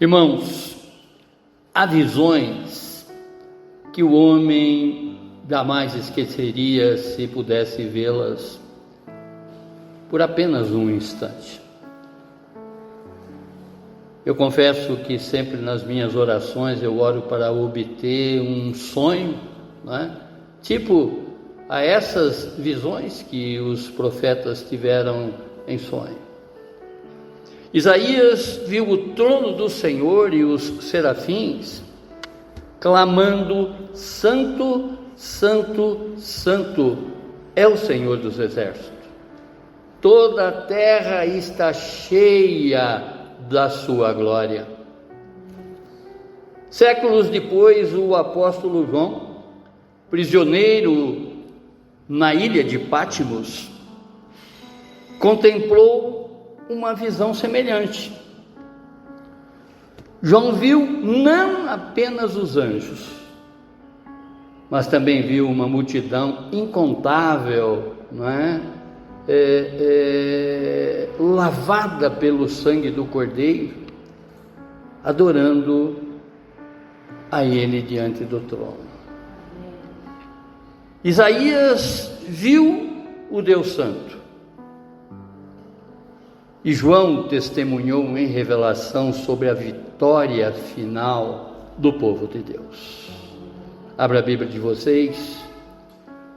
Irmãos, há visões que o homem jamais esqueceria se pudesse vê-las por apenas um instante. Eu confesso que sempre nas minhas orações eu oro para obter um sonho, tipo a essas visões que os profetas tiveram em sonho. Isaías viu o trono do Senhor e os serafins clamando: Santo, Santo, Santo é o Senhor dos exércitos. Toda a terra está cheia da sua glória. Séculos depois, o apóstolo João, prisioneiro na ilha de Patmos, contemplou uma visão semelhante. João viu não apenas os anjos, mas também viu uma multidão incontável, lavada pelo sangue do Cordeiro, adorando a Ele diante do trono. Isaías viu o Deus Santo, e João testemunhou em revelação sobre a vitória final do povo de Deus. Abra a Bíblia de vocês,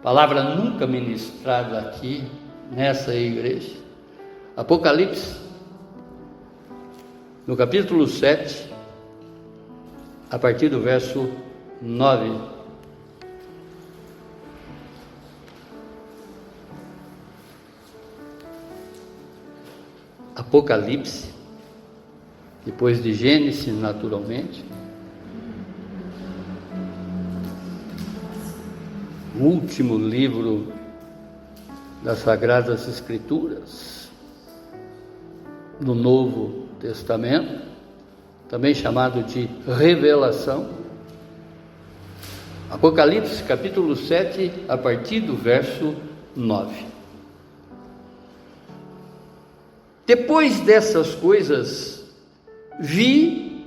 palavra nunca ministrada aqui nessa igreja. Apocalipse, no capítulo 7, a partir do verso 9. Apocalipse, depois de Gênesis, naturalmente, o último livro das Sagradas Escrituras do Novo Testamento, também chamado de Revelação. Apocalipse, capítulo 7, a partir do verso 9. Depois dessas coisas, vi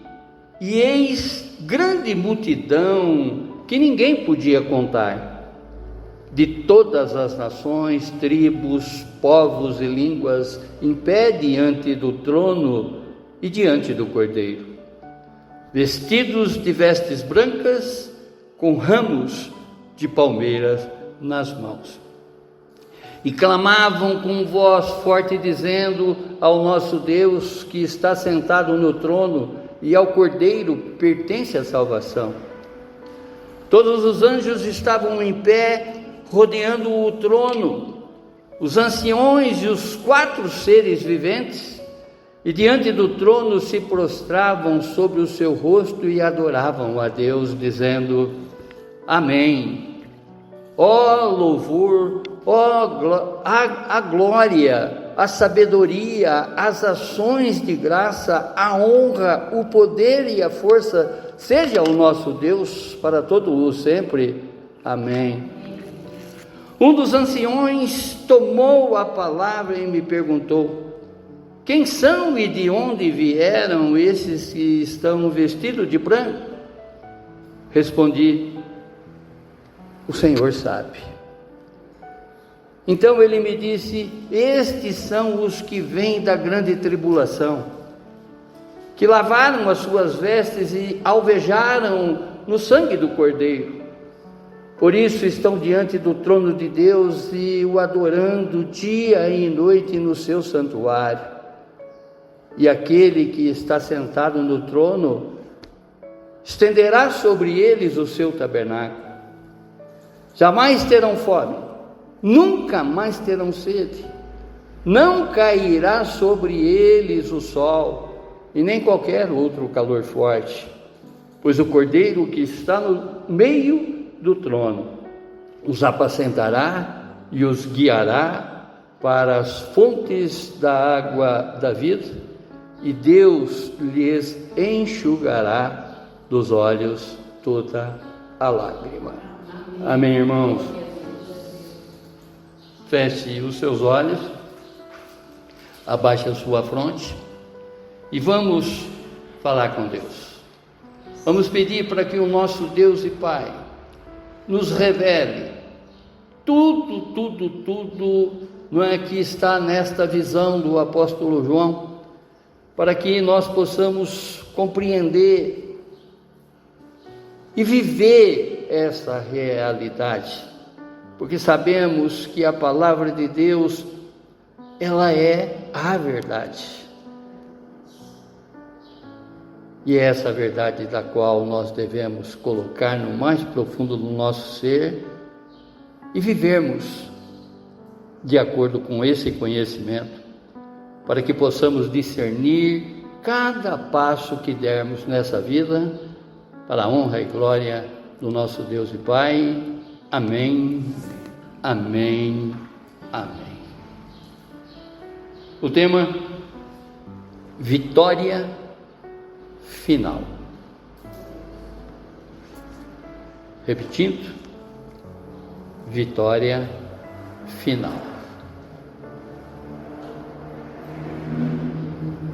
e eis grande multidão que ninguém podia contar, de todas as nações, tribos, povos e línguas, em pé diante do trono e diante do Cordeiro, vestidos de vestes brancas, com ramos de palmeiras nas mãos. E clamavam com voz forte, dizendo: ao nosso Deus que está sentado no trono e ao Cordeiro pertence a salvação. Todos os anjos estavam em pé, rodeando o trono, os anciões e os 4 seres viventes, e diante do trono se prostravam sobre o seu rosto e adoravam a Deus, dizendo: Amém. Ó louvor, a glória, a sabedoria, as ações de graça, a honra, o poder e a força, seja o nosso Deus para todo o sempre. Amém. Um dos anciões tomou a palavra e me perguntou: quem são e de onde vieram esses que estão vestidos de branco? Respondi: o Senhor sabe. Então ele me disse: estes são os que vêm da grande tribulação, que lavaram as suas vestes e alvejaram no sangue do Cordeiro. Por isso estão diante do trono de Deus e o adorando dia e noite no seu santuário. E aquele que está sentado no trono estenderá sobre eles o seu tabernáculo. Jamais terão fome, nunca mais terão sede, não cairá sobre eles o sol, e nem qualquer outro calor forte, pois o Cordeiro que está no meio do trono os apacentará e os guiará para as fontes da água da vida, e Deus lhes enxugará dos olhos toda a lágrima. Amém, irmãos? Feche os seus olhos, abaixe a sua fronte e vamos falar com Deus. Vamos pedir para que o nosso Deus e Pai nos revele tudo, não é, que está nesta visão do apóstolo João, para que nós possamos compreender e viver essa realidade, porque sabemos que a palavra de Deus, ela é a verdade. E é essa verdade da qual nós devemos colocar no mais profundo do nosso ser e vivermos de acordo com esse conhecimento, para que possamos discernir cada passo que dermos nessa vida, para a honra e glória do nosso Deus e Pai. Amém, amém, amém. O tema: vitória final. Repetindo: vitória final.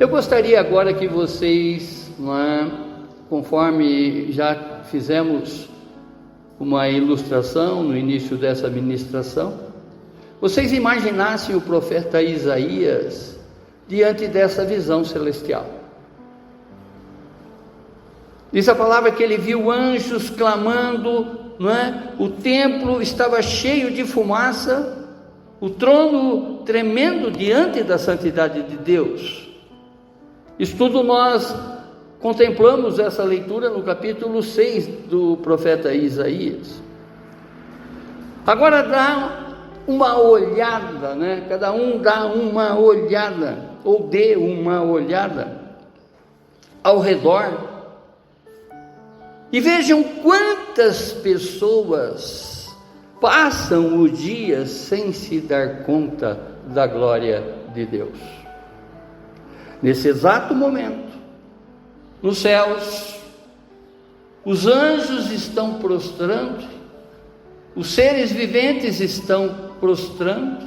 Eu gostaria agora que vocês, conforme já fizemos uma ilustração no início dessa ministração, vocês imaginassem o profeta Isaías diante dessa visão celestial. Diz a palavra que ele viu anjos clamando, o templo estava cheio de fumaça, o trono tremendo diante da santidade de Deus. Isso tudo nós contemplamos essa leitura no capítulo 6 do profeta Isaías. Agora dá uma olhada, cada um dá uma olhada, ou dê uma olhada ao redor, e vejam quantas pessoas passam o dia sem se dar conta da glória de Deus. Nesse exato momento, nos céus, os anjos estão prostrando, os seres viventes estão prostrando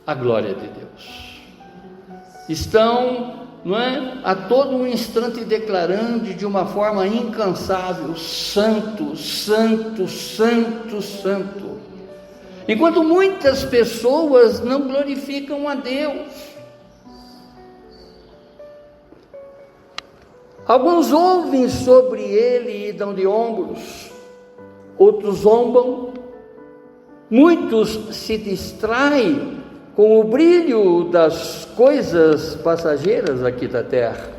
a glória de Deus. Estão, a todo um instante declarando de uma forma incansável: santo, santo, santo, santo. Enquanto muitas pessoas não glorificam a Deus. Alguns ouvem sobre ele e dão de ombros, outros zombam, muitos se distraem com o brilho das coisas passageiras aqui da terra.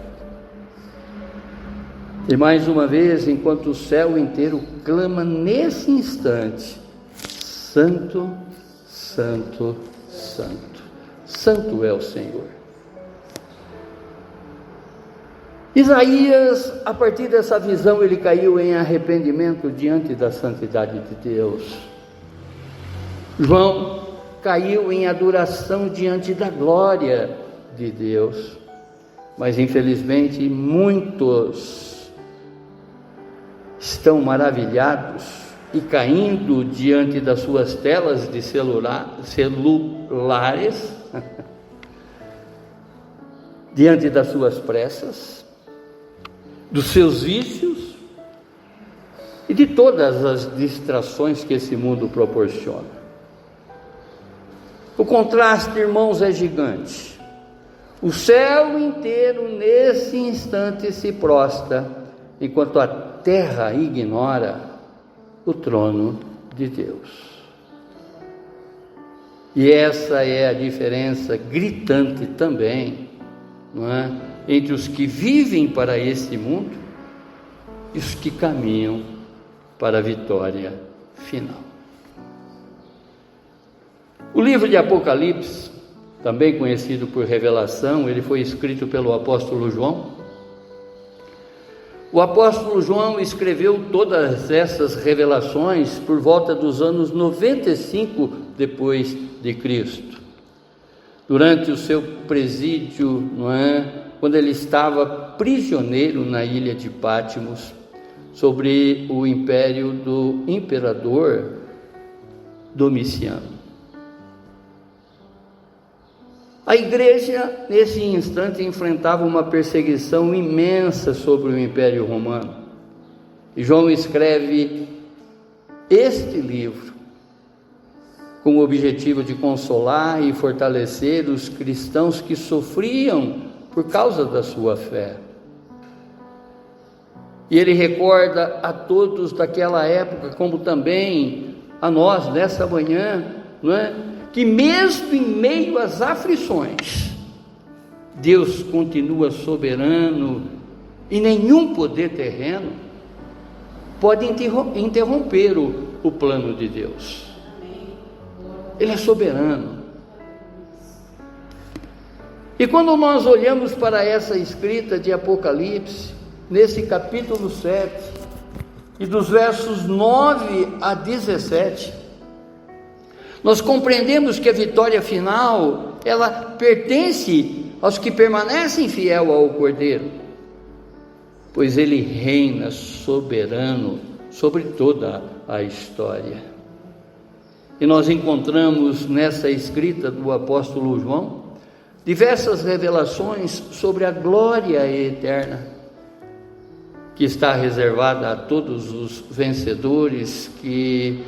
E mais uma vez, enquanto o céu inteiro clama nesse instante: santo, santo, santo, santo é o Senhor. Isaías, a partir dessa visão, ele caiu em arrependimento diante da santidade de Deus. João caiu em adoração diante da glória de Deus. Mas infelizmente muitos estão maravilhados e caindo diante das suas telas de celulares, diante das suas pressas, dos seus vícios e de todas as distrações que esse mundo proporciona. O contraste, irmãos, é gigante. O céu inteiro nesse instante se prostra, enquanto a terra ignora o trono de Deus. E essa é a diferença gritante também, entre os que vivem para esse mundo e os que caminham para a vitória final. O livro de Apocalipse, também conhecido por Revelação, ele foi escrito pelo apóstolo João. O apóstolo João escreveu todas essas revelações por volta dos anos 95 depois de Cristo. Durante o seu presídio, quando ele estava prisioneiro na ilha de Patmos, sobre o império do imperador Domiciano. A igreja, nesse instante, enfrentava uma perseguição imensa sobre o Império Romano. E João escreve este livro com o objetivo de consolar e fortalecer os cristãos que sofriam por causa da sua fé. E ele recorda a todos daquela época, como também a nós nessa manhã, não é? Que mesmo em meio às aflições, Deus continua soberano e nenhum poder terreno pode interromper o plano de Deus. Ele é soberano. E quando nós olhamos para essa escrita de Apocalipse, nesse capítulo 7, e dos versos 9 a 17, nós compreendemos que a vitória final, ela pertence aos que permanecem fiel ao Cordeiro, pois ele reina soberano sobre toda a história. E nós encontramos nessa escrita do apóstolo João diversas revelações sobre a glória eterna que está reservada a todos os vencedores que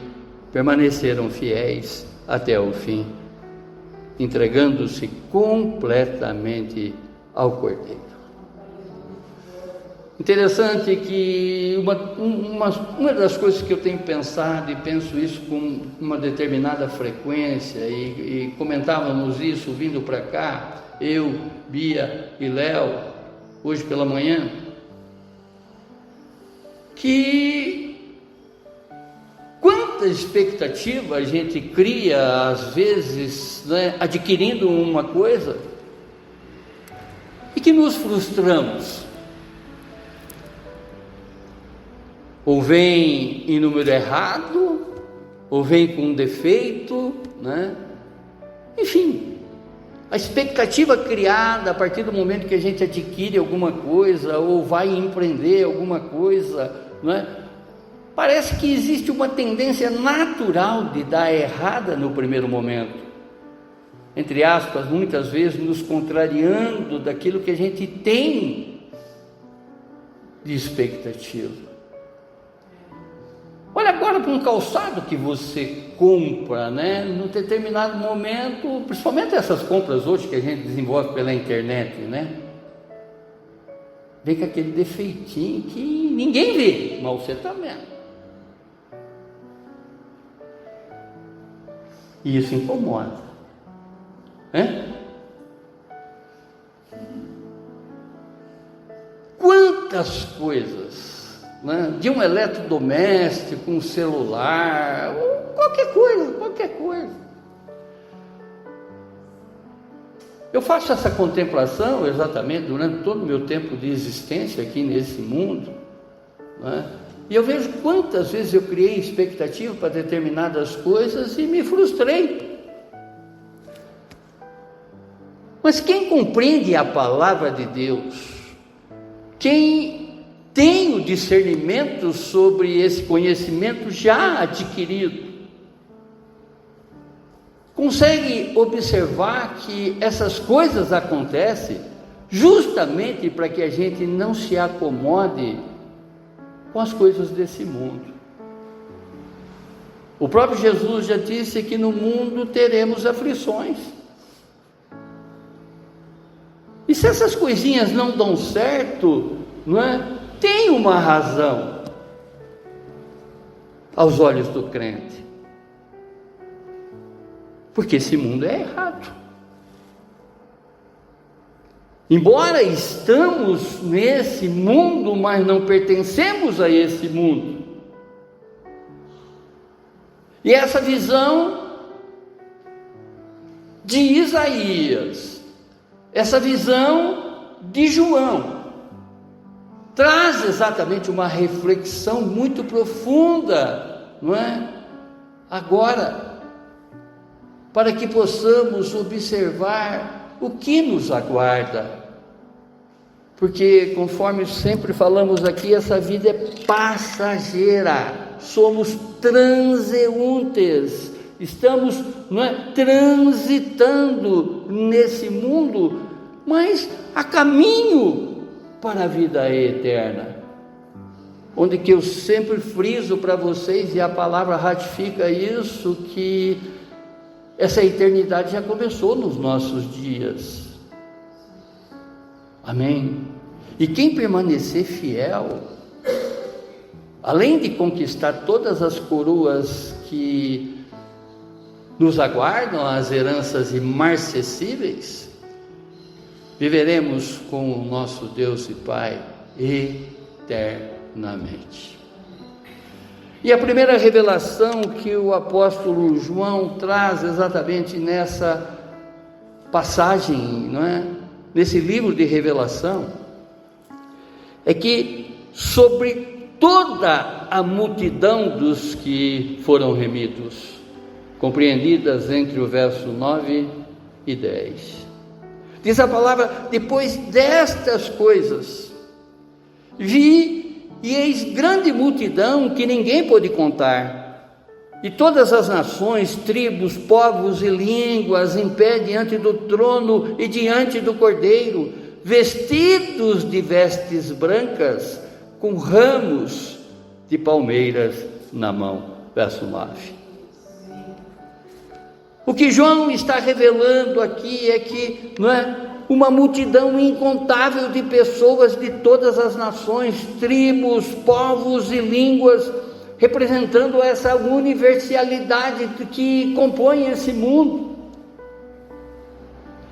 permaneceram fiéis até o fim, entregando-se completamente ao Cordeiro. Interessante que uma das coisas que eu tenho pensado, e penso isso com uma determinada frequência, e comentávamos isso vindo para cá, eu, Bia e Léo, hoje pela manhã, que quanta expectativa a gente cria, às vezes, né, adquirindo uma coisa, e que nos frustramos. Ou vem em número errado, ou vem com um defeito, né? Enfim, a expectativa criada a partir do momento que a gente adquire alguma coisa, ou vai empreender alguma coisa, né? Parece que existe uma tendência natural de dar errada no primeiro momento, entre aspas, muitas vezes nos contrariando daquilo que a gente tem de expectativa. Olha agora para um calçado que você compra, né? Num determinado momento, principalmente essas compras hoje que a gente desenvolve pela internet, né? Vem com aquele defeitinho que ninguém vê, mas você está vendo. E isso incomoda, né? Quantas coisas, né? De um eletrodoméstico, um celular, qualquer coisa. Eu faço essa contemplação exatamente durante todo o meu tempo de existência aqui nesse mundo, né? E eu vejo quantas vezes eu criei expectativa para determinadas coisas e me frustrei. Mas quem compreende a palavra de Deus, quem tem o discernimento sobre esse conhecimento já adquirido, consegue observar que essas coisas acontecem justamente para que a gente não se acomode com as coisas desse mundo. O próprio Jesus já disse que no mundo teremos aflições. E se essas coisinhas não dão certo, não é? Tem uma razão aos olhos do crente, porque esse mundo é errado. Embora estamos nesse mundo, mas não pertencemos a esse mundo. E essa visão de Isaías, essa visão de João, traz exatamente uma reflexão muito profunda, não é? Agora, para que possamos observar o que nos aguarda, porque conforme sempre falamos aqui, essa vida é passageira, somos transeuntes, estamos, não é, transitando nesse mundo, mas a caminho para a vida eterna. Onde que eu sempre friso para vocês, e a palavra ratifica isso, que essa eternidade já começou nos nossos dias. Amém? E quem permanecer fiel, além de conquistar todas as coroas que nos aguardam, as heranças imarcessíveis, viveremos com o nosso Deus e Pai eternamente. E a primeira revelação que o apóstolo João traz exatamente nessa passagem, não é? Nesse livro de revelação, é que sobre toda a multidão dos que foram remidos, compreendidas entre o verso 9 e 10, diz a palavra: depois destas coisas, vi e eis grande multidão que ninguém pôde contar, e todas as nações, tribos, povos e línguas em pé diante do trono e diante do Cordeiro, vestidos de vestes brancas, com ramos de palmeiras na mão. Verso 9. O que João está revelando aqui é que, não é, uma multidão incontável de pessoas de todas as nações, tribos, povos e línguas, representando essa universalidade que compõe esse mundo,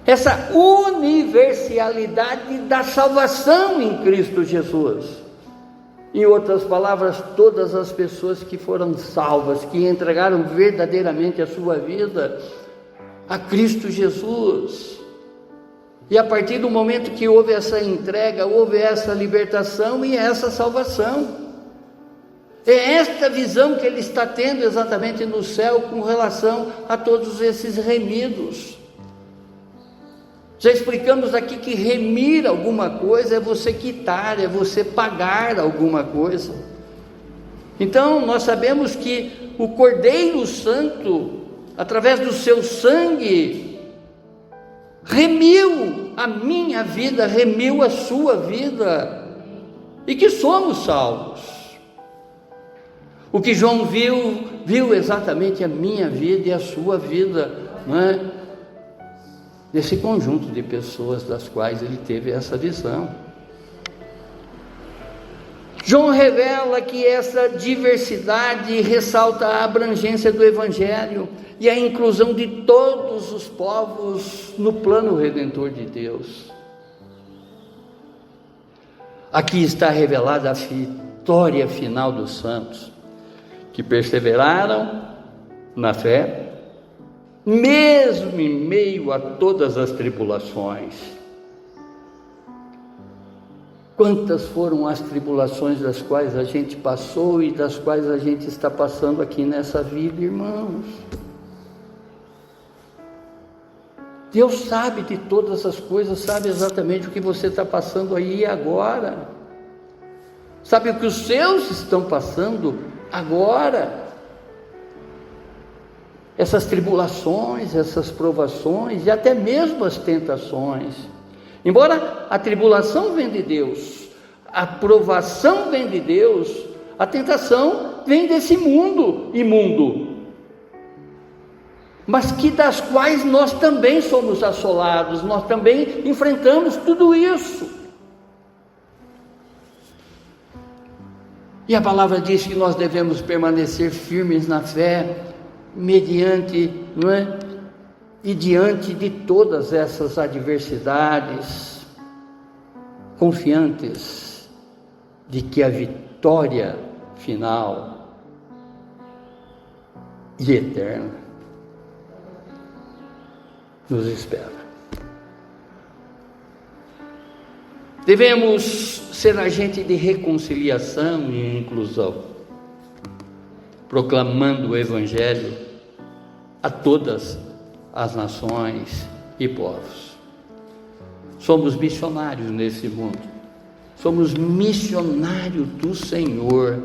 essa universalidade da salvação em Cristo Jesus. Em outras palavras, todas as pessoas que foram salvas, que entregaram verdadeiramente a sua vida a Cristo Jesus. E a partir do momento que houve essa entrega, houve essa libertação e essa salvação. É esta visão que ele está tendo exatamente no céu com relação a todos esses remidos. Já explicamos aqui que remir alguma coisa é você quitar, é você pagar alguma coisa. Então nós sabemos que o Cordeiro Santo, através do seu sangue, remiu a minha vida, remiu a sua vida, e que somos salvos. O que João viu exatamente a minha vida e a sua vida, não é? Desse conjunto de pessoas das quais ele teve essa visão. João revela que essa diversidade ressalta a abrangência do Evangelho e a inclusão de todos os povos no plano redentor de Deus. Aqui está revelada a vitória final dos santos, que perseveraram na fé, mesmo em meio a todas as tribulações. Quantas foram as tribulações das quais a gente passou e das quais a gente está passando aqui nessa vida, irmãos? Deus sabe de todas as coisas, sabe exatamente o que você está passando aí e agora, sabe o que os seus estão passando agora. Essas tribulações, essas provações e até mesmo as tentações. Embora a tribulação vem de Deus, a provação vem de Deus, a tentação vem desse mundo imundo, mas que das quais nós também somos assolados, nós também enfrentamos tudo isso. E a palavra diz que nós devemos permanecer firmes na fé, mediante, não é? E diante de todas essas adversidades, confiantes de que a vitória final e eterna nos espera. Devemos ser agente de reconciliação e inclusão, proclamando o Evangelho a todas as nações e povos. Somos missionários nesse mundo, somos missionários do Senhor.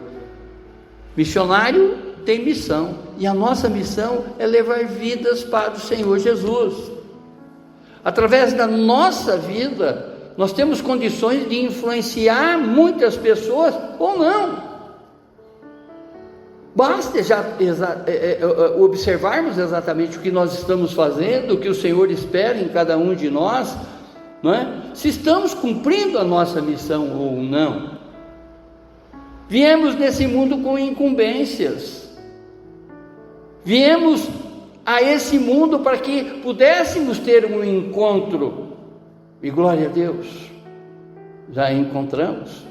Missionário tem missão, e a nossa missão é levar vidas para o Senhor Jesus. através da nossa vida, nós temos condições de influenciar muitas pessoas ou não. Basta observarmos exatamente o que nós estamos fazendo, o que o Senhor espera em cada um de nós, não é? Se estamos cumprindo a nossa missão ou não. Viemos nesse mundo com incumbências, viemos a esse mundo para que pudéssemos ter um encontro, e glória a Deus, já encontramos.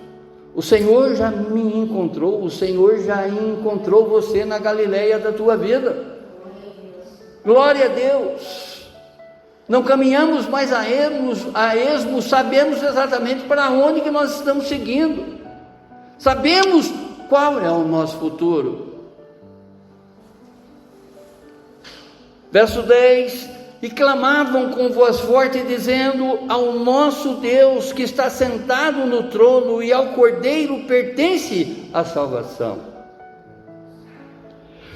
O Senhor já me encontrou, o Senhor já encontrou você na Galileia da tua vida. Glória a Deus. Não caminhamos mais a esmo, sabemos exatamente para onde que nós estamos seguindo. Sabemos qual é o nosso futuro. Verso 10: e clamavam com voz forte, dizendo: ao nosso Deus que está sentado no trono e ao Cordeiro pertence a salvação.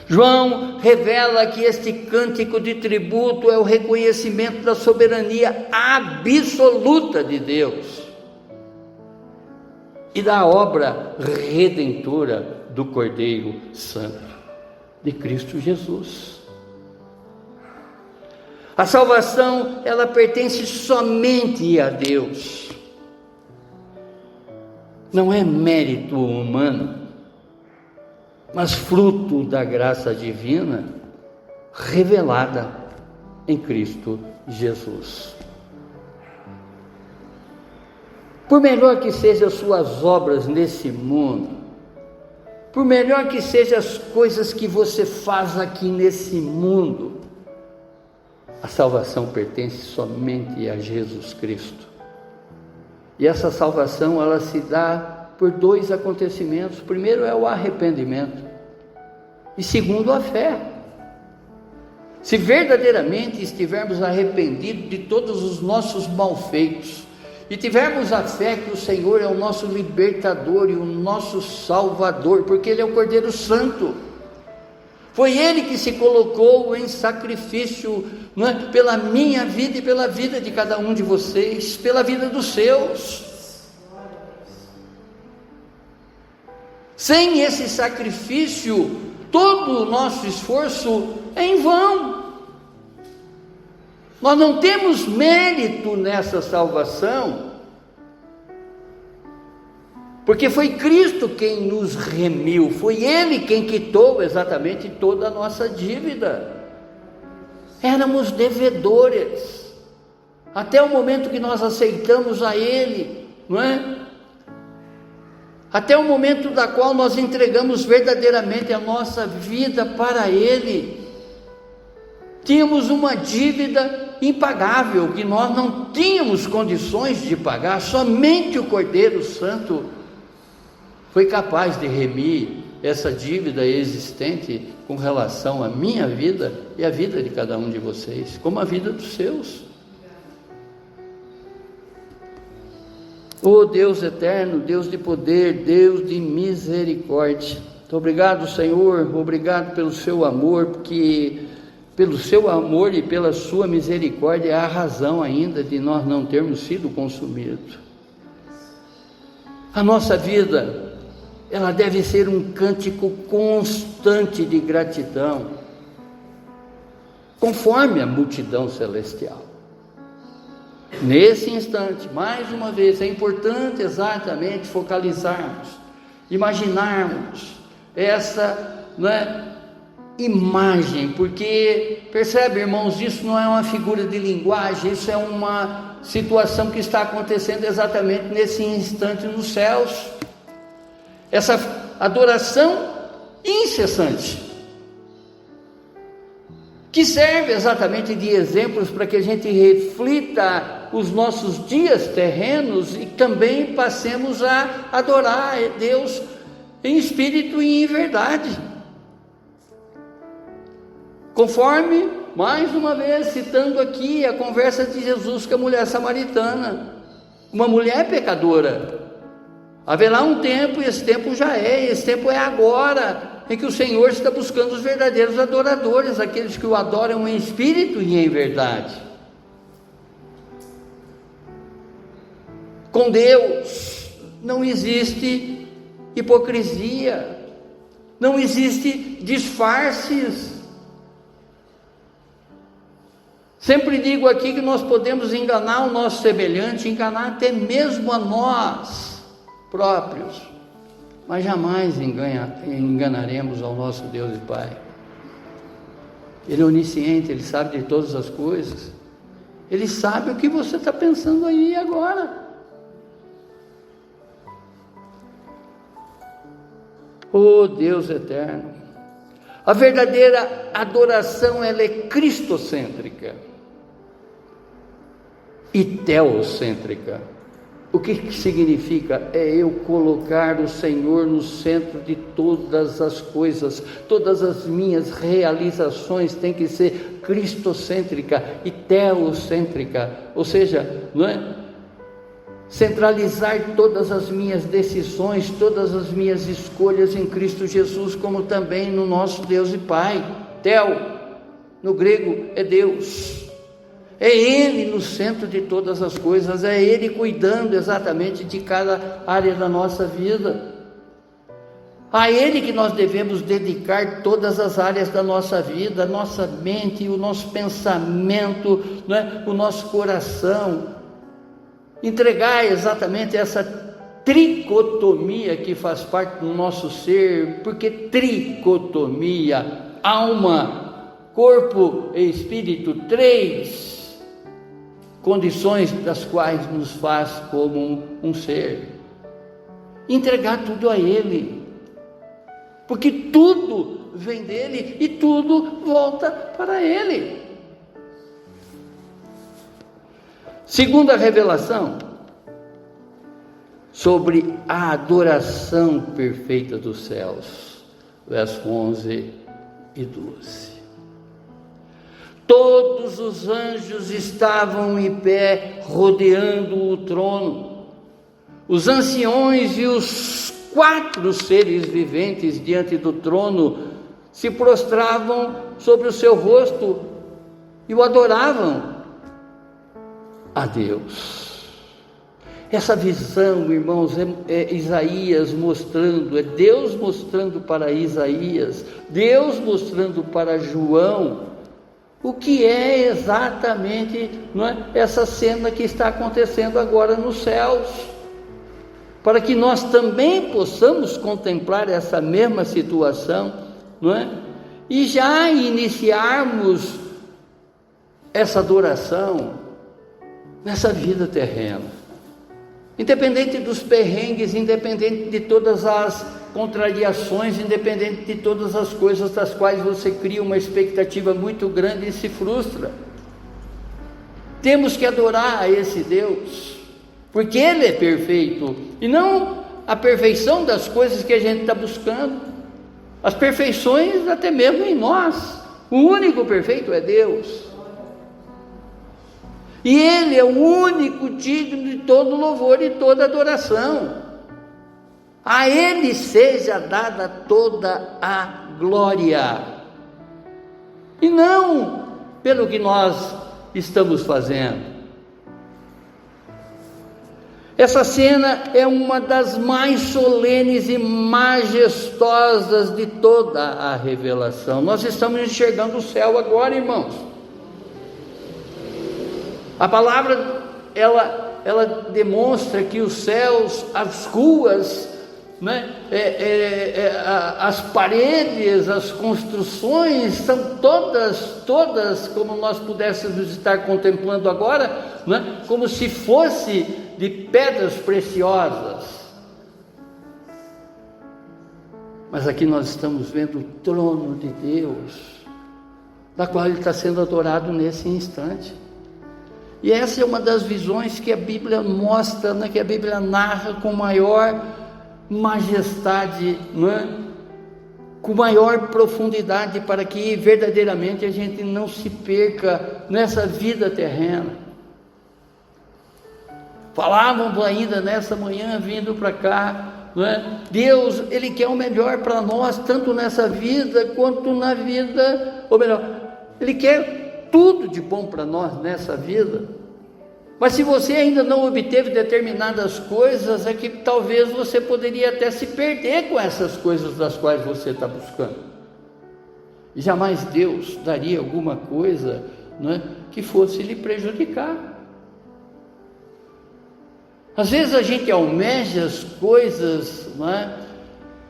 João revela que este cântico de tributo é o reconhecimento da soberania absoluta de Deus e da obra redentora do Cordeiro Santo, de Cristo Jesus. A salvação, ela pertence somente a Deus. Não é mérito humano, mas fruto da graça divina revelada em Cristo Jesus. Por melhor que sejam as suas obras nesse mundo, por melhor que sejam as coisas que você faz aqui nesse mundo, a salvação pertence somente a Jesus Cristo. E essa salvação, ela se dá por dois acontecimentos. Primeiro é o arrependimento, e segundo, a fé. Se verdadeiramente estivermos arrependidos de todos os nossos malfeitos, e tivermos a fé que o Senhor é o nosso libertador e o nosso salvador, porque Ele é o Cordeiro Santo, foi Ele que se colocou em sacrifício, não é? Pela minha vida e pela vida de cada um de vocês, pela vida dos seus. Sem esse sacrifício, todo o nosso esforço é em vão. Nós não temos mérito nessa salvação, porque foi Cristo quem nos remiu, foi Ele quem quitou exatamente toda a nossa dívida. Éramos devedores, até o momento que nós aceitamos a Ele, não é? Até o momento da qual nós entregamos verdadeiramente a nossa vida para Ele, tínhamos uma dívida impagável, que nós não tínhamos condições de pagar. Somente o Cordeiro Santo foi capaz de remir essa dívida existente com relação à minha vida e à vida de cada um de vocês, como a vida dos seus. Oh Deus eterno, Deus de poder, Deus de misericórdia, muito obrigado, Senhor, obrigado pelo seu amor, porque pelo seu amor e pela sua misericórdia é a razão ainda de nós não termos sido consumidos. A nossa vida, ela deve ser um cântico constante de gratidão, conforme a multidão celestial. Nesse instante, mais uma vez, é importante exatamente focalizarmos, imaginarmos essa, não é, imagem, porque percebe, irmãos, isso não é uma figura de linguagem, isso é uma situação que está acontecendo exatamente nesse instante nos céus. Essa adoração incessante, que serve exatamente de exemplos para que a gente reflita os nossos dias terrenos e também passemos a adorar a Deus em espírito e em verdade. Conforme, mais uma vez, citando aqui a conversa de Jesus com a mulher samaritana, uma mulher pecadora. Haverá um tempo, e esse tempo já é, esse tempo é agora, em que o Senhor está buscando os verdadeiros adoradores, aqueles que o adoram em espírito e em verdade. Com Deus não existe hipocrisia, não existe disfarces. Sempre digo aqui que nós podemos enganar o nosso semelhante, enganar até mesmo a nós próprios, mas jamais enganaremos ao nosso Deus e Pai. Ele é onisciente, Ele sabe de todas as coisas, Ele sabe o que você está pensando aí agora. Oh Deus eterno, a verdadeira adoração, ela é cristocêntrica e teocêntrica. O que significa? É eu colocar o Senhor no centro de todas as coisas. Todas as minhas realizações têm que ser cristocêntrica e teocêntrica, ou seja, não é? Centralizar todas as minhas decisões, todas as minhas escolhas em Cristo Jesus, como também no nosso Deus e Pai. Theo, no grego, é Deus. É Ele no centro de todas as coisas, é Ele cuidando exatamente de cada área da nossa vida. A Ele que nós devemos dedicar todas as áreas da nossa vida, a nossa mente, o nosso pensamento, não é? O nosso coração. Entregar exatamente essa tricotomia que faz parte do nosso ser, porque tricotomia, alma, corpo e espírito, três condições das quais nos faz como um ser. Entregar tudo a Ele, porque tudo vem dEle e tudo volta para Ele. Segunda revelação sobre a adoração perfeita dos céus, versos 11 e 12. Todos os anjos estavam em pé, rodeando o trono. Os anciões e os 4 seres viventes diante do trono se prostravam sobre o seu rosto e o adoravam a Deus. Essa visão, irmãos, é Isaías mostrando, é Deus mostrando para Isaías, Deus mostrando para João, o que é exatamente, não é, essa cena que está acontecendo agora nos céus, para que nós também possamos contemplar essa mesma situação, não é? E já iniciarmos essa adoração nessa vida terrena, independente dos perrengues, independente de todas as contrariações, independente de todas as coisas das quais você cria uma expectativa muito grande e se frustra. Temos que adorar a esse Deus, porque Ele é perfeito, e não a perfeição das coisas que a gente está buscando, as perfeições até mesmo em nós. O único perfeito é Deus, e Ele é o único digno de todo louvor e toda adoração. A Ele seja dada toda a glória, e não pelo que nós estamos fazendo. Essa cena é uma das mais solenes e majestosas de toda a revelação. Nós estamos enxergando o céu agora, irmãos. A palavra, ela demonstra que os céus, as ruas, né, as paredes, as construções são todas como nós pudéssemos estar contemplando agora, né, como se fosse de pedras preciosas. Mas aqui nós estamos vendo o trono de Deus, da qual Ele está sendo adorado nesse instante. E essa é uma das visões que a Bíblia mostra, né, que a Bíblia narra com maior majestade, né, com maior profundidade, para que verdadeiramente a gente não se perca nessa vida terrena. Falávamos ainda nessa manhã, vindo para cá, não é? Deus, Ele quer o melhor para nós, tanto nessa vida quanto na vida, ou melhor, Ele quer tudo de bom para nós nessa vida, Mas se você ainda não obteve determinadas coisas, é que talvez você poderia até se perder com essas coisas das quais você está buscando. E jamais Deus daria alguma coisa, não é, que fosse lhe prejudicar. Às vezes a gente almeja as coisas, não é,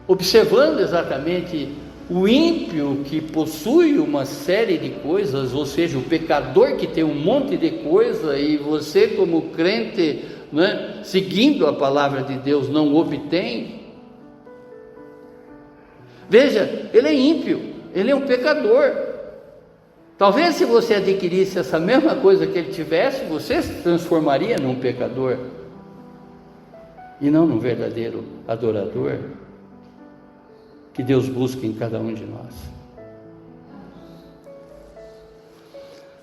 observando exatamente o ímpio que possui uma série de coisas, ou seja, o pecador que tem um monte de coisa, e você como crente, não é, seguindo a palavra de Deus, não obtém. Veja, ele é ímpio, ele é um pecador. Talvez se você adquirisse essa mesma coisa que ele tivesse, você se transformaria num pecador e não num verdadeiro adorador que Deus busca em cada um de nós.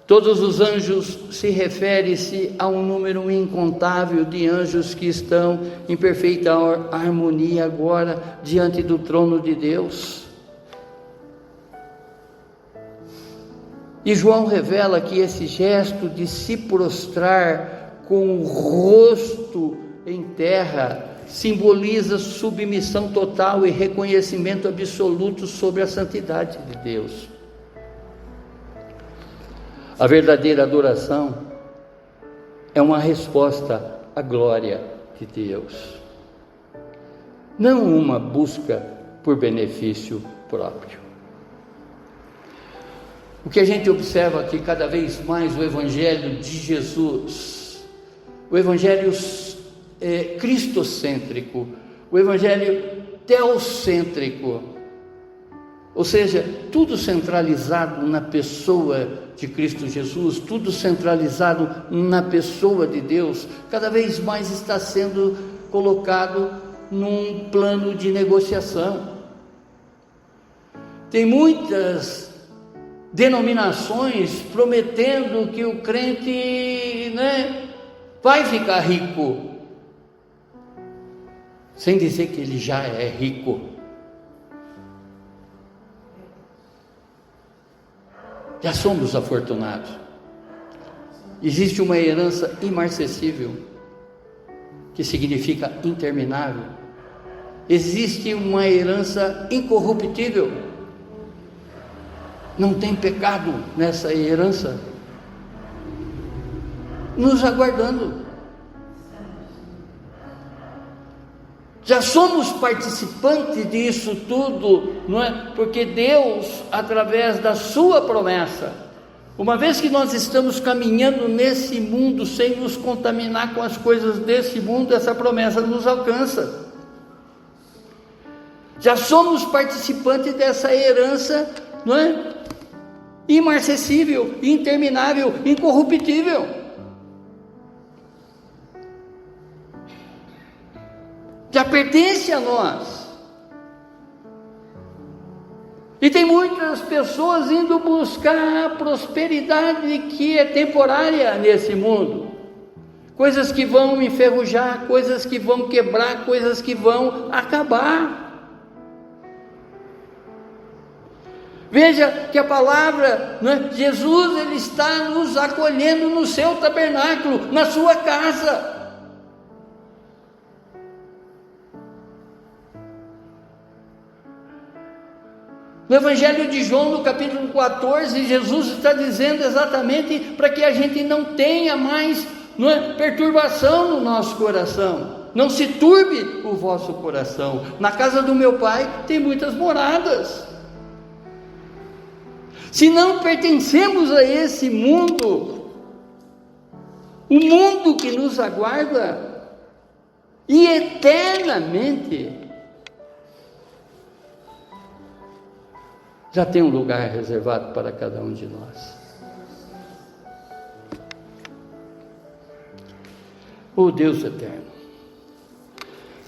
Todos os anjos se refere-se a um número incontável de anjos que estão em perfeita harmonia agora diante do trono de Deus. E João revela que esse gesto de se prostrar com o rosto em terra simboliza submissão total e reconhecimento absoluto sobre a santidade de Deus. A verdadeira adoração é uma resposta à glória de Deus, não uma busca por benefício próprio. O que a gente observa aqui cada vez mais o Evangelho de Jesus, o Evangelho cristocêntrico, o Evangelho teocêntrico, ou seja, tudo centralizado na pessoa de Cristo Jesus, tudo centralizado na pessoa de Deus, cada vez mais está sendo colocado num plano de negociação. Tem muitas denominações prometendo que o crente, vai ficar rico, sem dizer que ele já é rico. Já somos afortunados. Existe uma herança imarcessível, que significa interminável. Existe uma herança incorruptível. Não tem pecado nessa herança nos aguardando. Já somos participantes disso tudo, não é? Porque Deus, através da sua promessa, uma vez que nós estamos caminhando nesse mundo sem nos contaminar com as coisas desse mundo, essa promessa nos alcança. Já somos participantes dessa herança, não é? Imarcessível, interminável, incorruptível. Já pertence a nós. E tem muitas pessoas indo buscar a prosperidade que é temporária nesse mundo. Coisas que vão enferrujar, coisas que vão quebrar, coisas que vão acabar. Veja que a palavra, Jesus, Ele está nos acolhendo no seu tabernáculo, na sua casa. No Evangelho de João, no capítulo 14, Jesus está dizendo exatamente para que a gente não tenha mais perturbação no nosso coração. Não se turbe o vosso coração. Na casa do meu Pai tem muitas moradas. Se não pertencemos a esse mundo, o mundo que nos aguarda, e eternamente, já tem um lugar reservado para cada um de nós. O Deus eterno.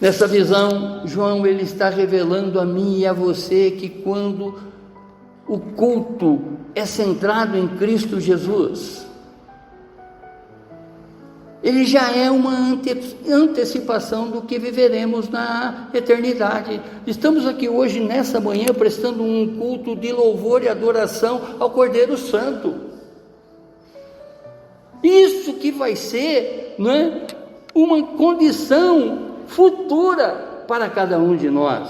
Nessa visão, João, ele está revelando a mim e a você que quando o culto é centrado em Cristo Jesus, ele já é uma antecipação do que viveremos na eternidade. Estamos aqui hoje, nessa manhã, prestando um culto de louvor e adoração ao Cordeiro Santo. Isso que vai ser, né, uma condição futura para cada um de nós.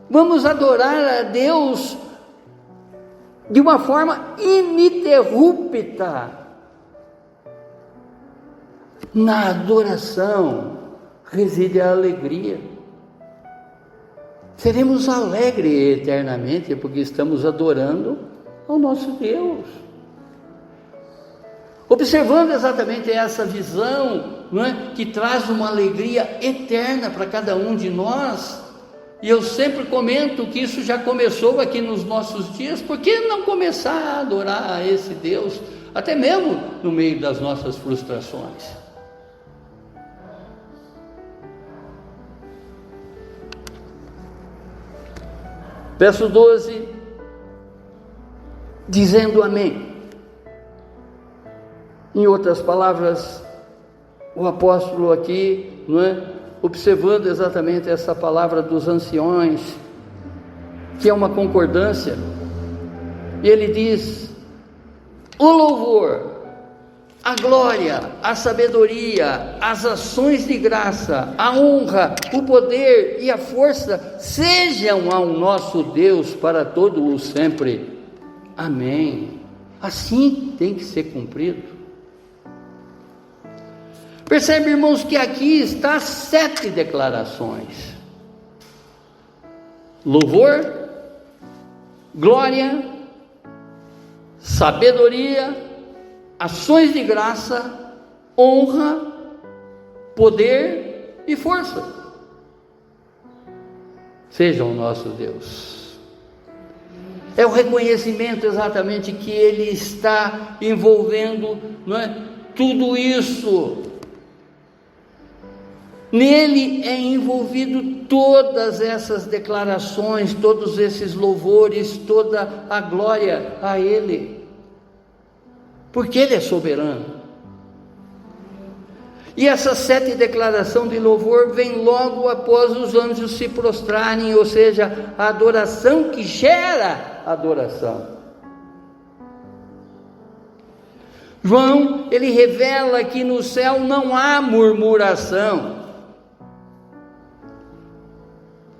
Vamos adorar a Deus de uma forma ininterrupta. Na adoração reside a alegria. Seremos alegres eternamente, porque estamos adorando ao nosso Deus. Observando exatamente essa visão, não é, que traz uma alegria eterna para cada um de nós. E eu sempre comento que isso já começou aqui nos nossos dias. Por que não começar a adorar a esse Deus, até mesmo no meio das nossas frustrações? Verso 12, dizendo amém. Em outras palavras, o apóstolo aqui, não é, observando exatamente essa palavra dos anciões, que é uma concordância, ele diz: o louvor, a glória, a sabedoria, as ações de graça, a honra, o poder e a força sejam ao nosso Deus para todo o sempre. Amém. Assim tem que ser cumprido. Percebe, irmãos, que aqui está 7 declarações: louvor, glória, sabedoria, ações de graça, honra, poder e força. Seja o nosso Deus. É o reconhecimento exatamente que Ele está envolvendo, não é, tudo isso. Nele é envolvido todas essas declarações, todos esses louvores, toda a glória a Ele, porque Ele é soberano. E essas 7 declarações de louvor vêm logo após os anjos se prostrarem, ou seja, a adoração que gera adoração. João, ele revela que no céu não há murmuração,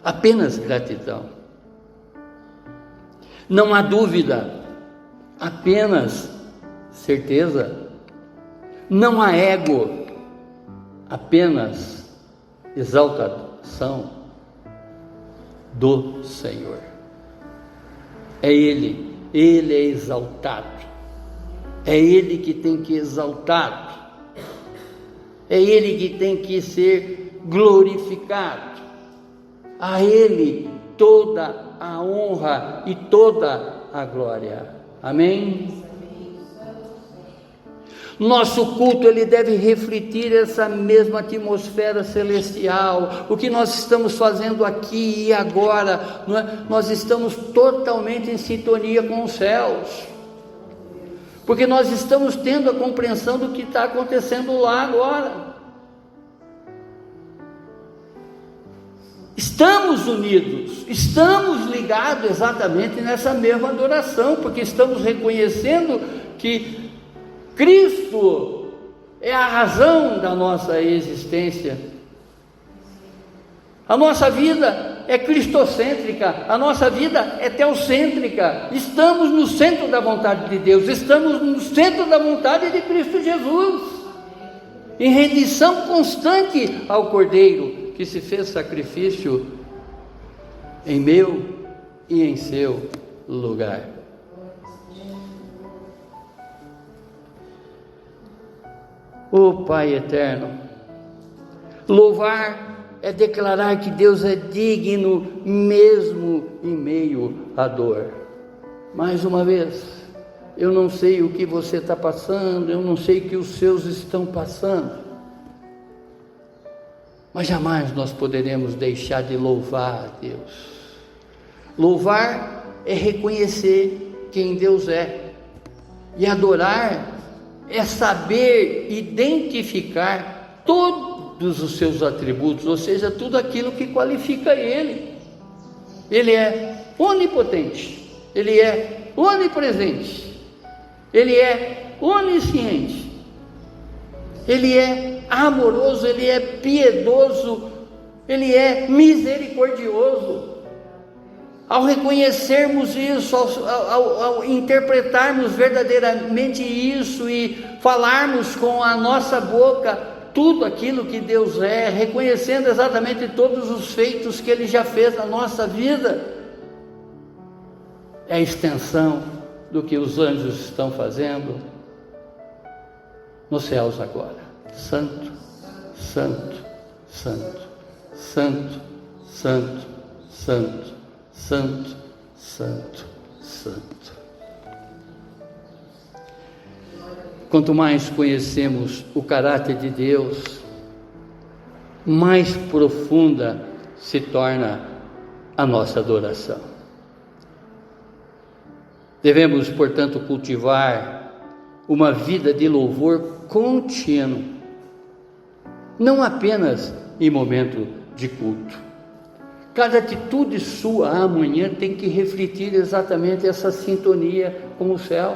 apenas gratidão. Não há dúvida, apenas certeza. Não há ego, apenas exaltação do Senhor. É Ele é exaltado, é Ele que tem que exaltar, é Ele que tem que ser glorificado. A Ele toda a honra e toda a glória. Amém? Nosso culto, ele deve refletir essa mesma atmosfera celestial. O que nós estamos fazendo aqui e agora, não é? Nós estamos totalmente em sintonia com os céus, porque nós estamos tendo a compreensão do que está acontecendo lá agora. Estamos unidos, estamos ligados exatamente nessa mesma adoração, porque estamos reconhecendo que Cristo é a razão da nossa existência. A nossa vida é cristocêntrica, a nossa vida é teocêntrica. Estamos no centro da vontade de Deus, estamos no centro da vontade de Cristo Jesus, em rendição constante ao Cordeiro que se fez sacrifício em meu e em seu lugar. Ó Pai eterno, louvar é declarar que Deus é digno mesmo em meio à dor. Mais uma vez, eu não sei o que você está passando, eu não sei o que os seus estão passando, mas jamais nós poderemos deixar de louvar a Deus. Louvar é reconhecer quem Deus é, e adorar é saber identificar todos os seus atributos, ou seja, tudo aquilo que qualifica Ele. Ele é onipotente, Ele é onipresente, Ele é onisciente, Ele é amoroso, Ele é piedoso, Ele é misericordioso. Ao reconhecermos isso, ao interpretarmos verdadeiramente isso e falarmos com a nossa boca tudo aquilo que Deus é, reconhecendo exatamente todos os feitos que Ele já fez na nossa vida, é a extensão do que os anjos estão fazendo nos céus agora. Santo, santo, santo, santo, santo, santo, santo, santo, santo. Quanto mais conhecemos o caráter de Deus, mais profunda se torna a nossa adoração. Devemos, portanto, cultivar uma vida de louvor contínuo, não apenas em momento de culto. Cada atitude sua amanhã tem que refletir exatamente essa sintonia com o céu,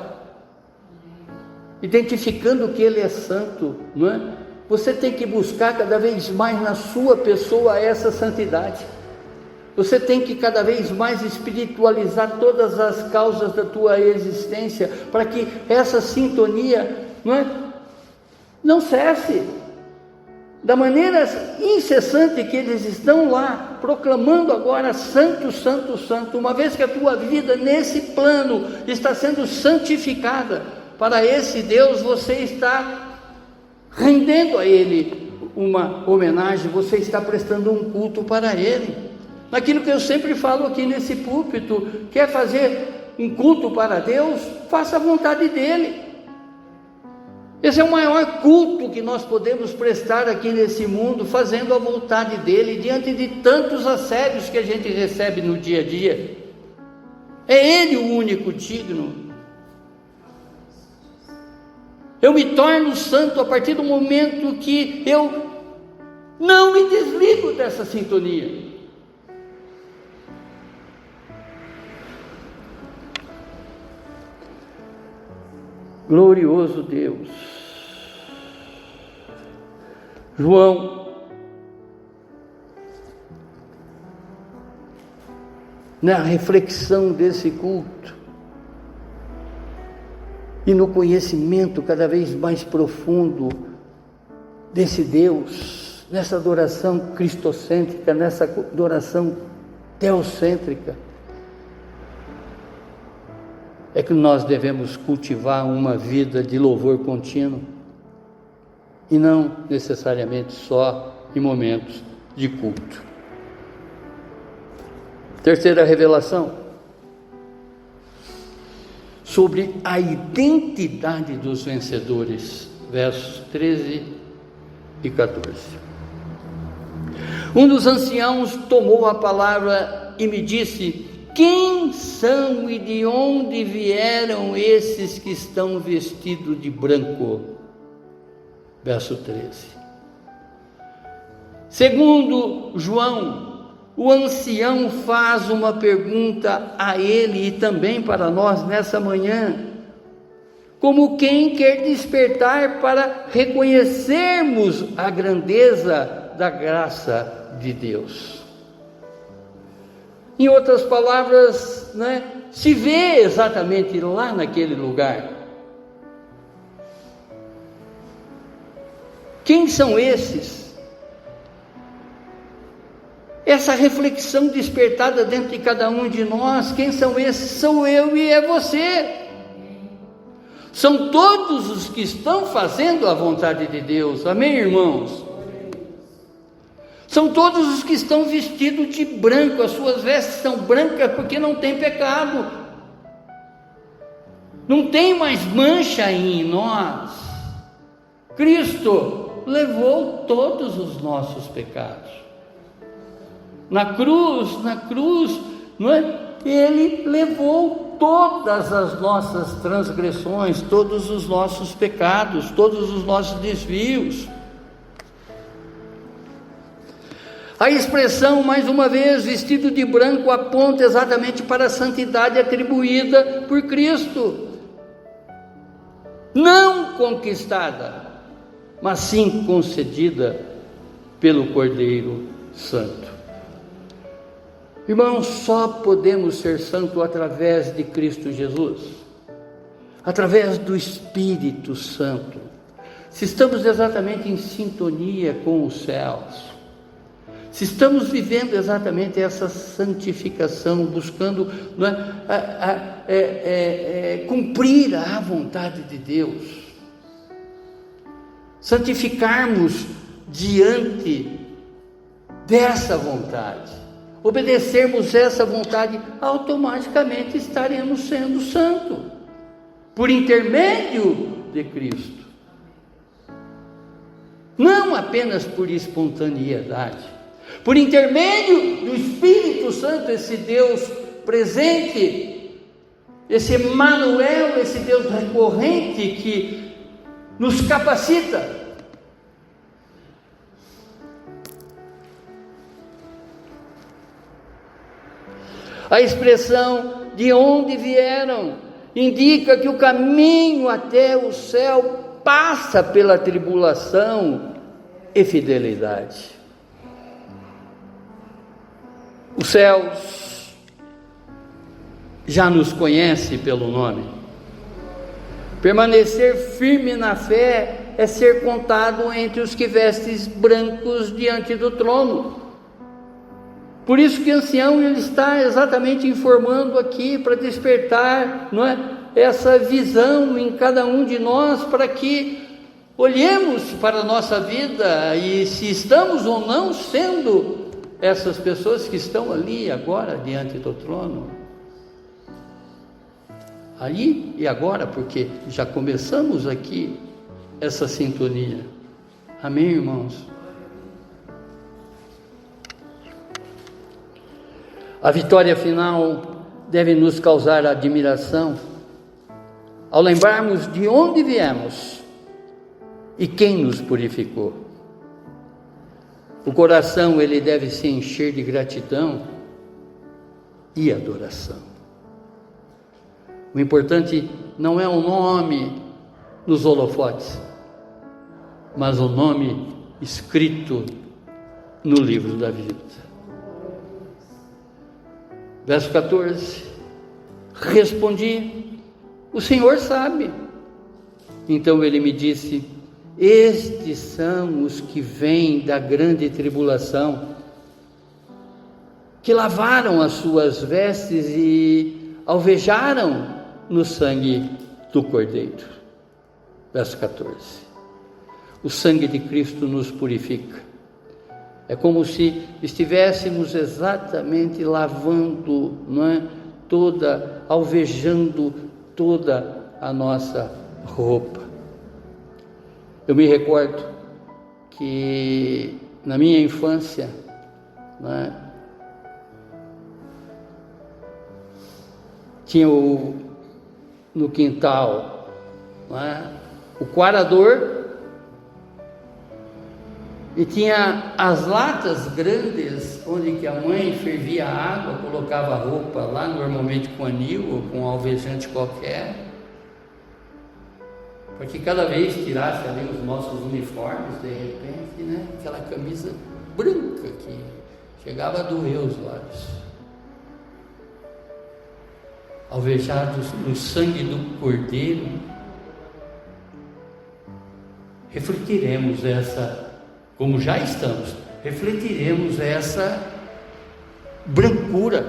identificando que Ele é santo, não é? Você tem que buscar cada vez mais na sua pessoa essa santidade. Você tem que cada vez mais espiritualizar todas as causas da tua existência, para que essa sintonia não cesse. Da maneira incessante que eles estão lá, proclamando agora santo, santo, santo, uma vez que a tua vida nesse plano está sendo santificada para esse Deus, você está rendendo a Ele uma homenagem, você está prestando um culto para Ele. Naquilo que eu sempre falo aqui nesse púlpito, quer fazer um culto para Deus, faça a vontade dEle. Esse é o maior culto que nós podemos prestar aqui nesse mundo, fazendo a vontade dEle, diante de tantos assédios que a gente recebe no dia a dia. É Ele o único digno. Eu me torno santo a partir do momento que eu não me desligo dessa sintonia. Glorioso Deus. João, na reflexão desse culto e no conhecimento cada vez mais profundo desse Deus, nessa adoração cristocêntrica, nessa adoração teocêntrica, é que nós devemos cultivar uma vida de louvor contínuo, e não necessariamente só em momentos de culto. Terceira revelação, sobre a identidade dos vencedores, versos 13 e 14. Um dos anciãos tomou a palavra e me disse: quem são e de onde vieram esses que estão vestidos de branco? Verso 13. Segundo João, o ancião faz uma pergunta a ele e também para nós nessa manhã, como quem quer despertar para reconhecermos a grandeza da graça de Deus. Em outras palavras, se vê exatamente lá naquele lugar. Quem são esses? Essa reflexão despertada dentro de cada um de nós, quem são esses? Sou eu e é você. São todos os que estão fazendo a vontade de Deus, amém, irmãos? São todos os que estão vestidos de branco, as suas vestes são brancas porque não tem pecado, não tem mais mancha em nós. Cristo levou todos os nossos pecados. Na cruz, Ele levou todas as nossas transgressões, todos os nossos pecados, todos os nossos desvios. A expressão, mais uma vez, vestido de branco, aponta exatamente para a santidade atribuída por Cristo, não conquistada, mas sim concedida pelo Cordeiro Santo. Irmãos, só podemos ser santos através de Cristo Jesus, através do Espírito Santo. Se estamos exatamente em sintonia com os céus, se estamos vivendo exatamente essa santificação, buscando cumprir a vontade de Deus, santificarmos diante dessa vontade, obedecermos essa vontade, automaticamente estaremos sendo santos, por intermédio de Cristo. Não apenas por espontaneidade, por intermédio do Espírito Santo, esse Deus presente, esse Emmanuel, esse Deus recorrente que nos capacita. A expressão de onde vieram indica que o caminho até o céu passa pela tribulação e fidelidade. Os céus já nos conhece pelo nome. Permanecer firme na fé é ser contado entre os que vestes brancos diante do trono. Por isso que o ancião ele está exatamente informando aqui para despertar, não é, essa visão em cada um de nós, para que olhemos para a nossa vida e se estamos ou não sendo essas pessoas que estão ali agora diante do trono. Aí e agora, porque já começamos aqui essa sintonia. Amém, irmãos? A vitória final deve nos causar admiração ao lembrarmos de onde viemos e quem nos purificou. O coração ele deve se encher de gratidão e adoração. O importante não é o nome nos holofotes, mas o nome escrito no livro da vida. Verso 14, respondi, o Senhor sabe. Então ele me disse, estes são os que vêm da grande tribulação, que lavaram as suas vestes e alvejaram no sangue do Cordeiro. Verso 14, o sangue de Cristo nos purifica. É como se estivéssemos exatamente lavando, não é? Alvejando toda a nossa roupa. Eu me recordo que na minha infância, não é? Tinha no quintal, não é? O coador. E tinha as latas grandes, onde que a mãe fervia a água, colocava a roupa lá, normalmente com anil ou com um alvejante qualquer, para que cada vez tirasse ali os nossos uniformes, de repente, né, aquela camisa branca que chegava a doer os olhos. Alvejados no sangue do Cordeiro, refletiremos como já estamos, refletiremos essa brancura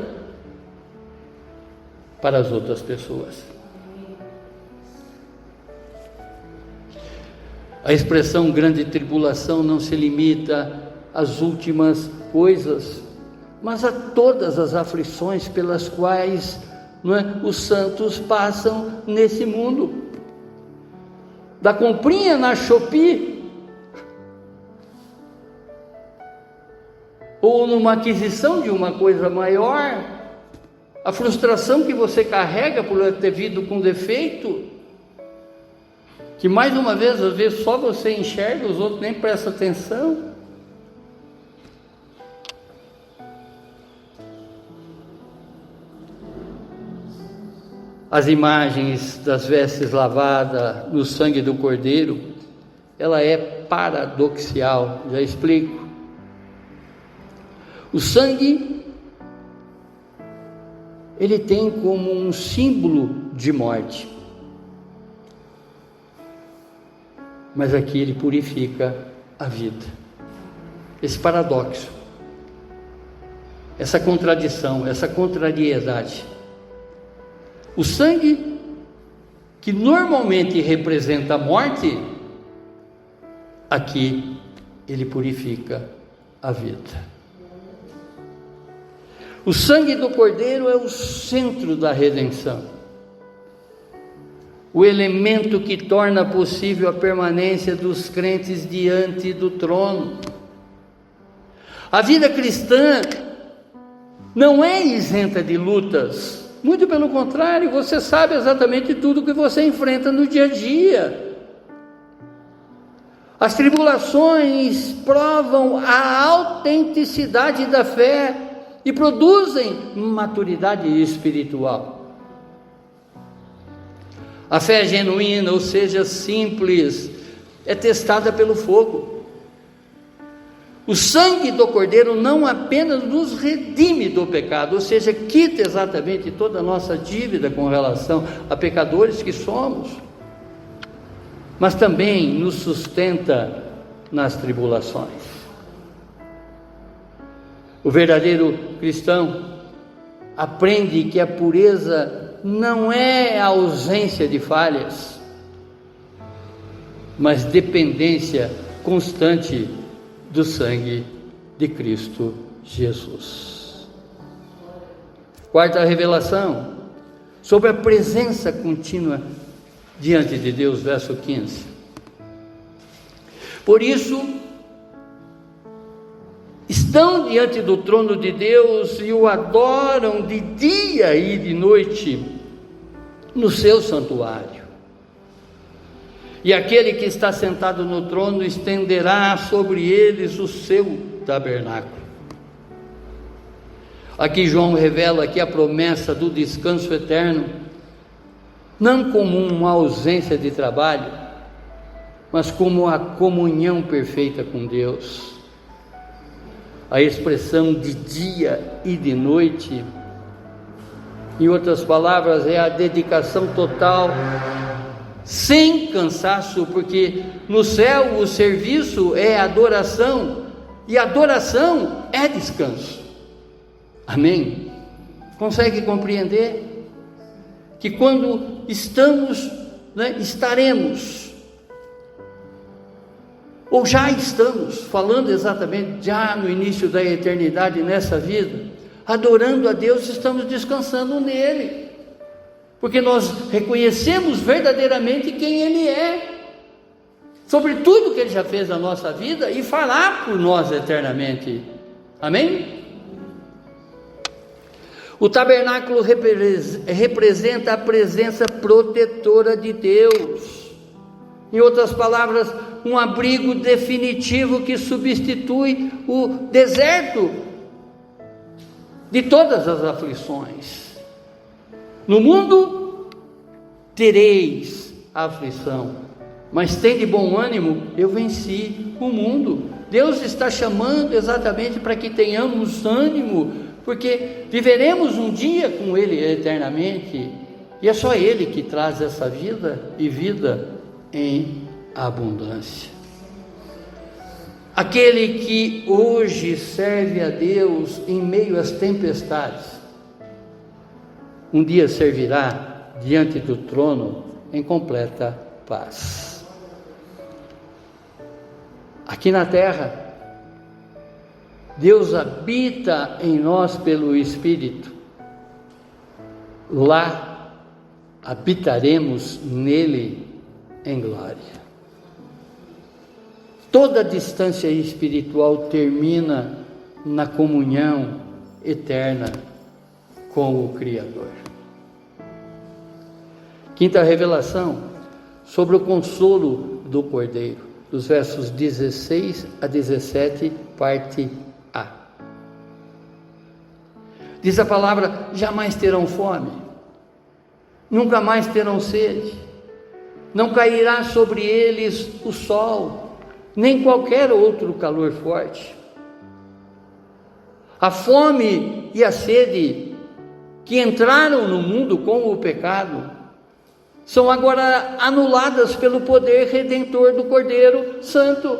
para as outras pessoas. A expressão grande tribulação não se limita às últimas coisas, mas a todas as aflições pelas quais, não é, os santos passam nesse mundo. Da comprinha na Shopee, ou numa aquisição de uma coisa maior, a frustração que você carrega por ter vindo com defeito, que mais uma vez, às vezes só você enxerga, os outros nem prestam atenção. As imagens das vestes lavadas no sangue do Cordeiro, ela é paradoxal, já explico. O sangue, ele tem como um símbolo de morte, mas aqui ele purifica a vida. Esse paradoxo, essa contradição, essa contrariedade. O sangue, que normalmente representa a morte, aqui ele purifica a vida. O sangue do Cordeiro é o centro da redenção, o elemento que torna possível a permanência dos crentes diante do trono. A vida cristã não é isenta de lutas, muito pelo contrário, você sabe exatamente tudo que você enfrenta no dia a dia. As tribulações provam a autenticidade da fé e produzem maturidade espiritual. A fé genuína, ou seja, simples, é testada pelo fogo. O sangue do Cordeiro não apenas nos redime do pecado, ou seja, quita exatamente toda a nossa dívida com relação a pecadores que somos, mas também nos sustenta nas tribulações. O verdadeiro cristão aprende que a pureza não é a ausência de falhas, mas dependência constante do sangue de Cristo Jesus. Quarta revelação, sobre a presença contínua diante de Deus, verso 15. Por isso, estão diante do trono de Deus e o adoram de dia e de noite no seu santuário. E aquele que está sentado no trono estenderá sobre eles o seu tabernáculo. Aqui João revela aqui a promessa do descanso eterno, não como uma ausência de trabalho, mas como a comunhão perfeita com Deus. A expressão de dia e de noite, em outras palavras, é a dedicação total, sem cansaço, porque no céu o serviço é adoração, e adoração é descanso. Amém? Consegue compreender? Que quando estamos, estaremos, ou já estamos, falando exatamente já no início da eternidade nessa vida, adorando a Deus, estamos descansando nele, porque nós reconhecemos verdadeiramente quem Ele é, sobre tudo que Ele já fez na nossa vida e falar por nós eternamente. Amém? O tabernáculo representa a presença protetora de Deus. Em outras palavras, um abrigo definitivo que substitui o deserto de todas as aflições. No mundo tereis aflição, mas tende bom ânimo, eu venci o mundo. Deus está chamando exatamente para que tenhamos ânimo, porque viveremos um dia com Ele eternamente, e é só Ele que traz essa vida e vida em abundância. Aquele que hoje serve a Deus em meio às tempestades, um dia servirá diante do trono em completa paz. Aqui na terra, Deus habita em nós pelo Espírito. Lá habitaremos nele em glória. Toda distância espiritual termina na comunhão eterna com o Criador. Quinta revelação, sobre o consolo do Cordeiro, dos versos 16 a 17, parte A. Diz a palavra: jamais terão fome, nunca mais terão sede, não cairá sobre eles o sol, nem qualquer outro calor forte. A fome e a sede que entraram no mundo com o pecado são agora anuladas pelo poder redentor do Cordeiro Santo.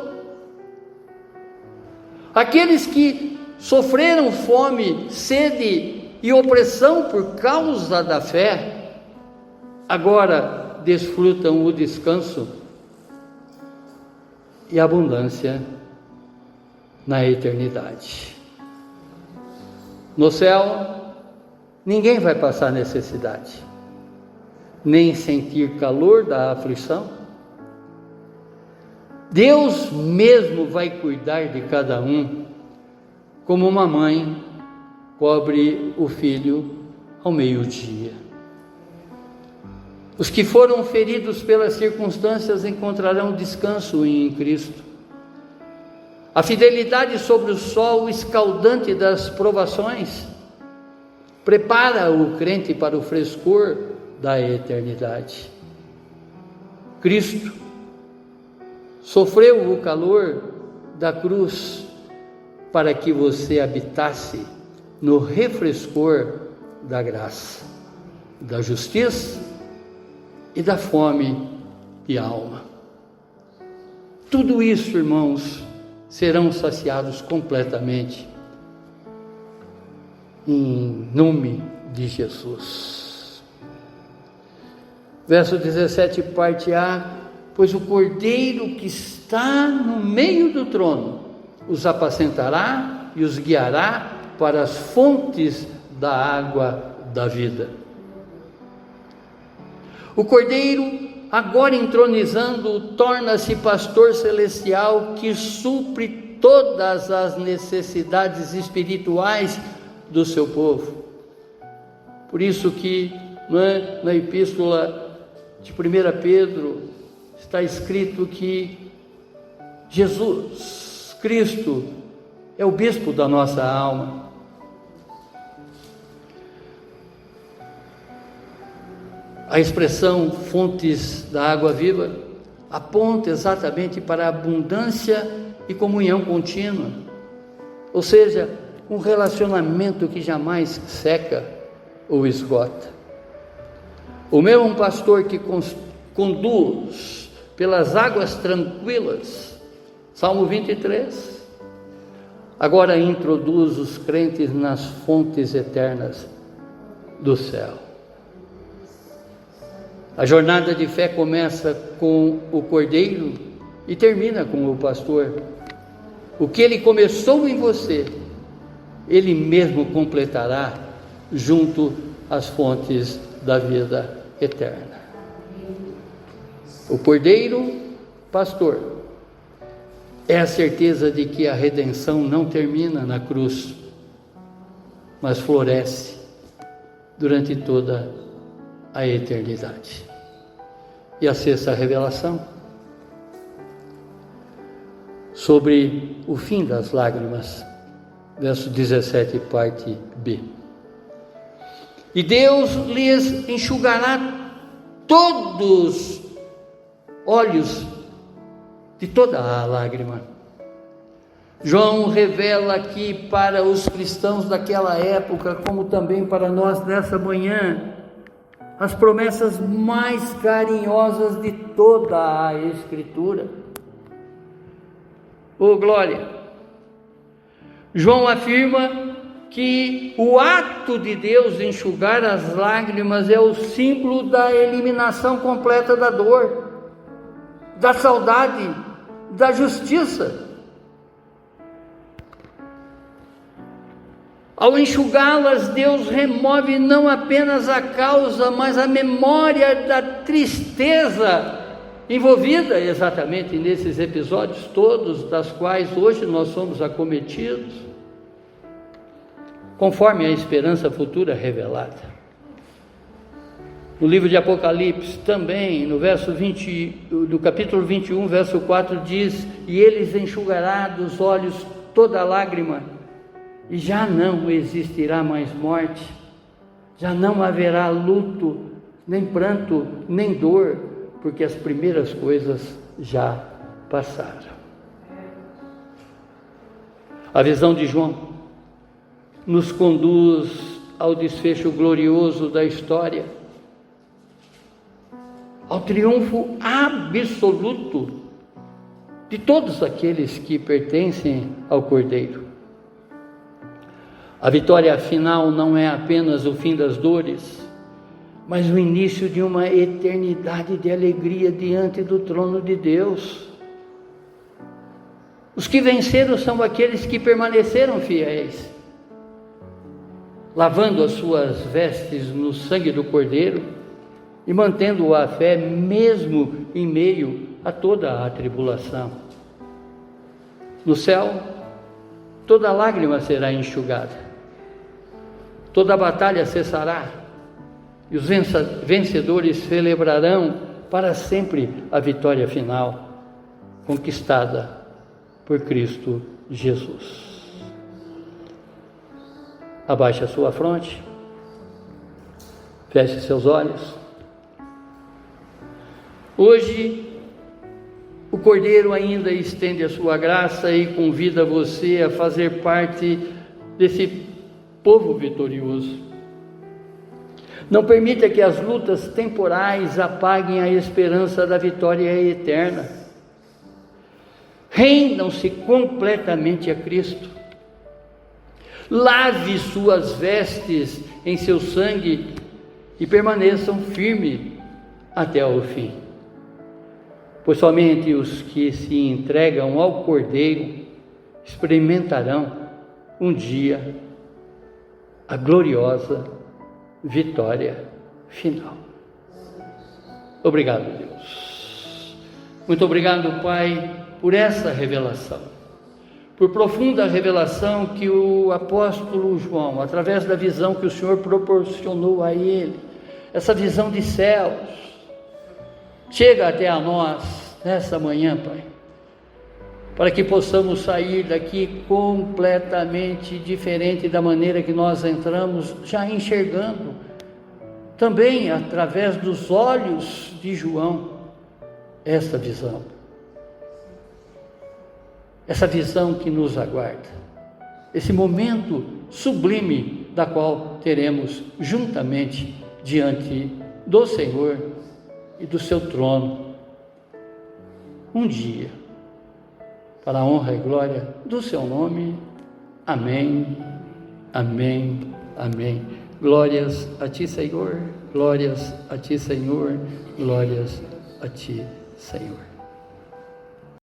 Aqueles que sofreram fome, sede e opressão por causa da fé, agora desfrutam o descanso e abundância na eternidade. No céu, ninguém vai passar necessidade, nem sentir calor da aflição. Deus mesmo vai cuidar de cada um, como uma mãe cobre o filho ao meio-dia. Os que foram feridos pelas circunstâncias encontrarão descanso em Cristo. A fidelidade sobre o sol escaldante das provações prepara o crente para o frescor da eternidade. Cristo sofreu o calor da cruz para que você habitasse no refrescor da graça, da justiça e da fome e alma. Tudo isso, irmãos, serão saciados completamente em nome de Jesus. Verso 17, parte A: pois o Cordeiro que está no meio do trono os apacentará e os guiará para as fontes da água da vida. O Cordeiro, agora entronizando, torna-se pastor celestial que supre todas as necessidades espirituais do seu povo. Por isso que na epístola de 1 Pedro está escrito que Jesus Cristo é o bispo da nossa alma. A expressão fontes da água viva aponta exatamente para a abundância e comunhão contínua, ou seja, um relacionamento que jamais seca ou esgota. O mesmo pastor que conduz pelas águas tranquilas, Salmo 23, agora introduz os crentes nas fontes eternas do céu. A jornada de fé começa com o Cordeiro e termina com o pastor. O que ele começou em você, ele mesmo completará junto às fontes da vida eterna. O Cordeiro, pastor, é a certeza de que a redenção não termina na cruz, mas floresce durante toda a eternidade. E a sexta revelação, sobre o fim das lágrimas, verso 17, parte B. E Deus lhes enxugará todos olhos de toda a lágrima. João revela aqui para os cristãos daquela época, como também para nós nessa manhã, as promessas mais carinhosas de toda a Escritura. Oh, glória! João afirma que o ato de Deus enxugar as lágrimas é o símbolo da eliminação completa da dor, da saudade, da justiça. Ao enxugá-las, Deus remove não apenas a causa, mas a memória da tristeza envolvida exatamente nesses episódios todos, das quais hoje nós somos acometidos, conforme a esperança futura revelada. No livro de Apocalipse, também, no capítulo 21, verso 4, diz: e eles enxugará dos olhos toda lágrima, e já não existirá mais morte, já não haverá luto, nem pranto, nem dor, porque as primeiras coisas já passaram. A visão de João nos conduz ao desfecho glorioso da história, ao triunfo absoluto de todos aqueles que pertencem ao Cordeiro. A vitória final não é apenas o fim das dores, mas o início de uma eternidade de alegria diante do trono de Deus. Os que venceram são aqueles que permaneceram fiéis, lavando as suas vestes no sangue do Cordeiro e mantendo a fé mesmo em meio a toda a tribulação. No céu, toda lágrima será enxugada, toda batalha cessará, e os vencedores celebrarão para sempre a vitória final, conquistada por Cristo Jesus. Abaixe a sua fronte, feche seus olhos. Hoje, o Cordeiro ainda estende a sua graça e convida você a fazer parte desse povo vitorioso. Não permita que as lutas temporais apaguem a esperança da vitória eterna. Rendam-se completamente a Cristo. Lave suas vestes em seu sangue e permaneçam firmes até o fim. Pois somente os que se entregam ao Cordeiro experimentarão um dia a gloriosa vitória final. Obrigado, Deus. Muito obrigado, Pai, por essa revelação, por profunda revelação que o apóstolo João, através da visão que o Senhor proporcionou a ele, essa visão de céus, chega até a nós nessa manhã, Pai, para que possamos sair daqui completamente diferente da maneira que nós entramos, já enxergando também através dos olhos de João essa visão que nos aguarda, esse momento sublime da qual teremos juntamente diante do Senhor e do seu trono um dia, para a honra e glória do seu nome. Amém, amém, amém. Glórias a ti, Senhor, glórias a ti, Senhor, glórias a ti, Senhor.